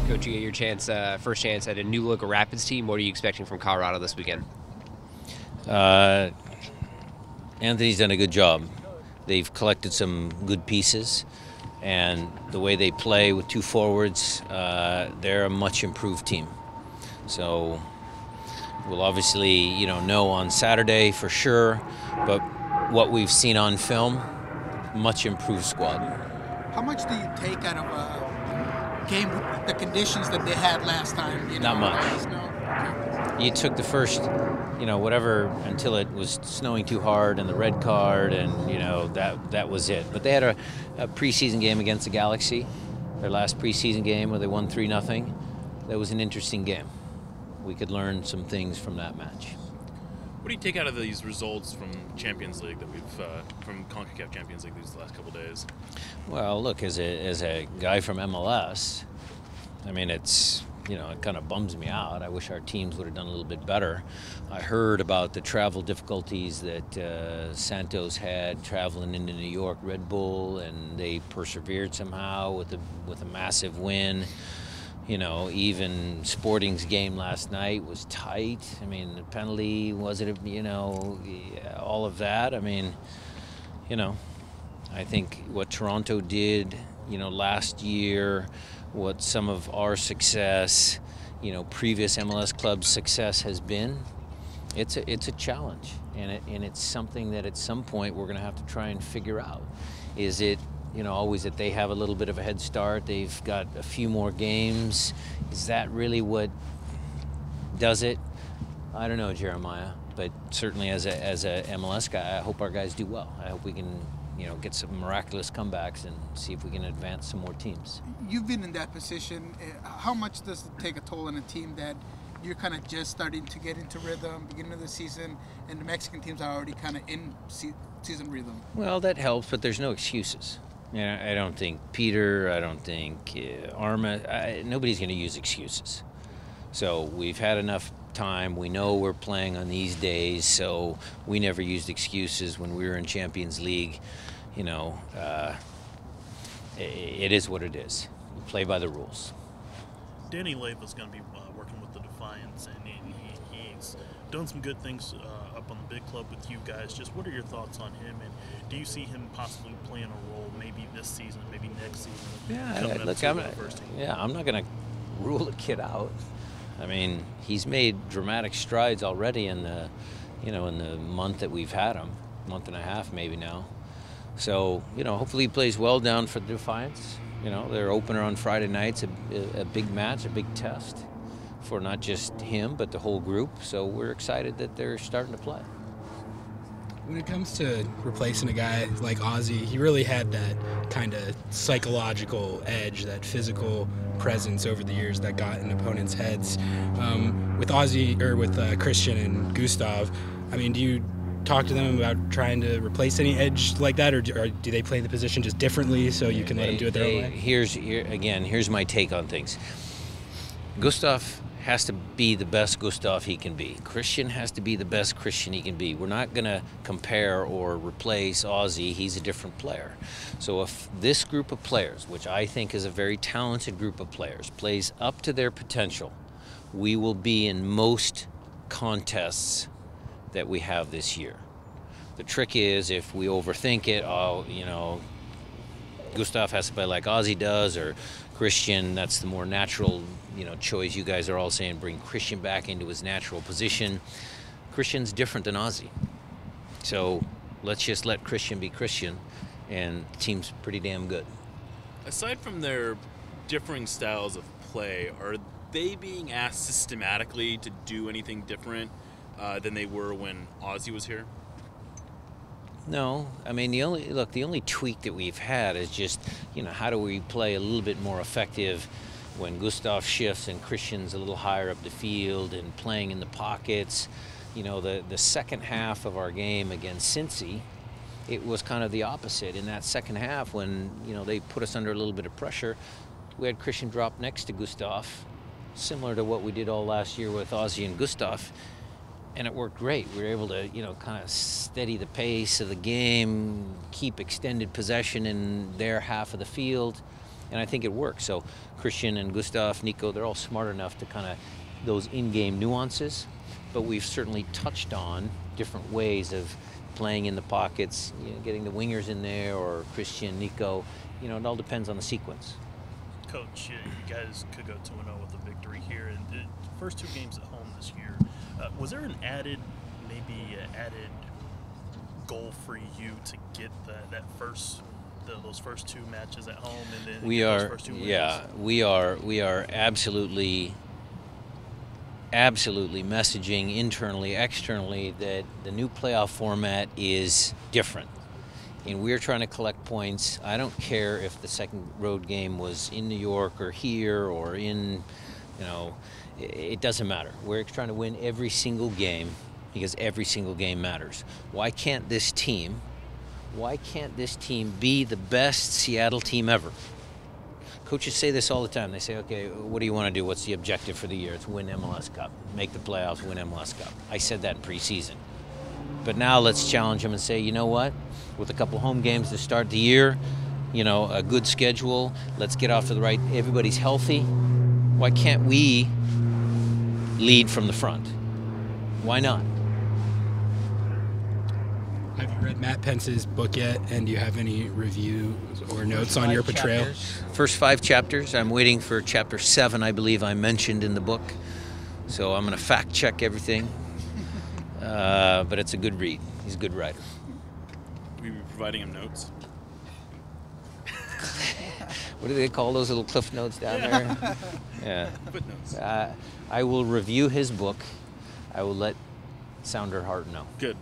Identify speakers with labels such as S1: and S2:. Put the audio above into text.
S1: Coach, you get your first chance at a new look Rapids team. What are you expecting from Colorado this weekend?
S2: Uh, Anthony's done a good job. They've collected some good pieces, and the way they play with two forwards, they're a much improved team. So we'll obviously, know on Saturday for sure, but what we've seen on film, much improved squad.
S3: How much do you take out of a game with the conditions that they had last time?
S2: Not much.
S3: Okay.
S2: You took the first, whatever, until it was snowing too hard and the red card, and, that was it. But they had a preseason game against the Galaxy, their last preseason game where they won 3-0. That was an interesting game. We could learn some things from that match.
S4: What do you take out of these results from Champions League from CONCACAF Champions League these last couple days?
S2: Well, look, as a guy from MLS, I mean, it's, it kind of bums me out. I wish our teams would have done a little bit better. I heard about the travel difficulties that Santos had traveling into New York Red Bull, and they persevered somehow with a massive win. Even Sporting's game last night was tight. I mean, the penalty, was it, all of that. I mean, I think what Toronto did, last year, what some of our success, previous MLS clubs' success has been, it's a challenge. And it's something that at some point we're going to have to try and figure out. Is it, always that they have a little bit of a head start, they've got a few more games. Is that really what does it? I don't know, Jeremiah, but certainly as a MLS guy, I hope our guys do well. I hope we can, get some miraculous comebacks and see if we can advance some more teams.
S3: You've been in that position. How much does it take a toll on a team that you're kind of just starting to get into rhythm, beginning of the season, and the Mexican teams are already kind of in season rhythm?
S2: Well, that helps, but there's no excuses. I don't think Peter, I don't think Arma, nobody's going to use excuses. So we've had enough time. We know we're playing on these days, so we never used excuses when we were in Champions League. It is what it is. You play by the rules.
S5: Danny Leiva's going to be working with the Defiance, and he's done some good things up on the big club with you guys. Just what are your thoughts on him, and do you see him possibly playing a role maybe this season, maybe next season?
S2: Yeah, look, I'm not going to rule the kid out. I mean, he's made dramatic strides already in the, in the month that we've had him, month and a half maybe now. So, hopefully he plays well down for the Defiance. Their opener on Friday night's a big match, a big test for not just him, but the whole group. So we're excited that they're starting to play.
S6: When it comes to replacing a guy like Ozzie, he really had that kind of psychological edge, that physical presence over the years that got in opponents' heads. With Ozzie, or with Christian and Gustav, I mean, do you talk to them about trying to replace any edge like that, or do they play the position just differently so you can let them do it their own way?
S2: Here's my take on things. Gustav has to be the best Gustav he can be. Christian has to be the best Christian he can be. We're not going to compare or replace Ozzie. He's a different player. So if this group of players, which I think is a very talented group of players, plays up to their potential, we will be in most contests that we have this year. The trick is if we overthink it, Gustav has to play like Ozzie does, or Christian, that's the more natural, choice. You guys are all saying bring Christian back into his natural position. Christian's different than Ozzie. So let's just let Christian be Christian, and the team's pretty damn good.
S4: Aside from their differing styles of play, are they being asked systematically to do anything different than they were when Ozzie was here?
S2: No, I mean, the only tweak that we've had is just, how do we play a little bit more effective when Gustav shifts and Christian's a little higher up the field and playing in the pockets. The second half of our game against Cincy, it was kind of the opposite. In that second half, when, they put us under a little bit of pressure, we had Christian drop next to Gustav, similar to what we did all last year with Ozzie and Gustav. And it worked great. We were able to, kind of steady the pace of the game, keep extended possession in their half of the field. And I think it works. So Christian and Gustav, Nico, they're all smart enough to kind of those in-game nuances, but we've certainly touched on different ways of playing in the pockets, getting the wingers in there, or Christian, Nico. It all depends on the sequence.
S5: Coach, you guys could go 2-0 with a victory here, and the first 2 games at home this year. Was there an added goal for you to get those first 2 matches at home, and then those first 2 wins?
S2: We are absolutely messaging internally, externally, that the new playoff format is different. And we're trying to collect points. I don't care if the second road game was in New York or here or in, it doesn't matter. We're trying to win every single game because every single game matters. Why can't this team be the best Seattle team ever? Coaches say this all the time. They say, okay, what do you want to do? What's the objective for the year? It's win MLS Cup, make the playoffs, win MLS Cup. I said that in preseason. But now let's challenge them and say, you know what? With a couple home games to start the year, a good schedule, let's get off to the right. Everybody's healthy. Why can't we lead from the front? Why not?
S6: Have you read Matt Pence's book yet? And do you have any reviews or notes on your portrayal?
S2: First 5 chapters. I'm waiting for chapter 7, I believe I mentioned in the book. So I'm going to fact check everything. But it's a good read. He's a good writer.
S4: Will you be providing him notes?
S2: What do they call those little cliff notes down there? Yeah.
S4: Footnotes.
S2: I will review his book. I will let Sounder Hart know.
S4: Good.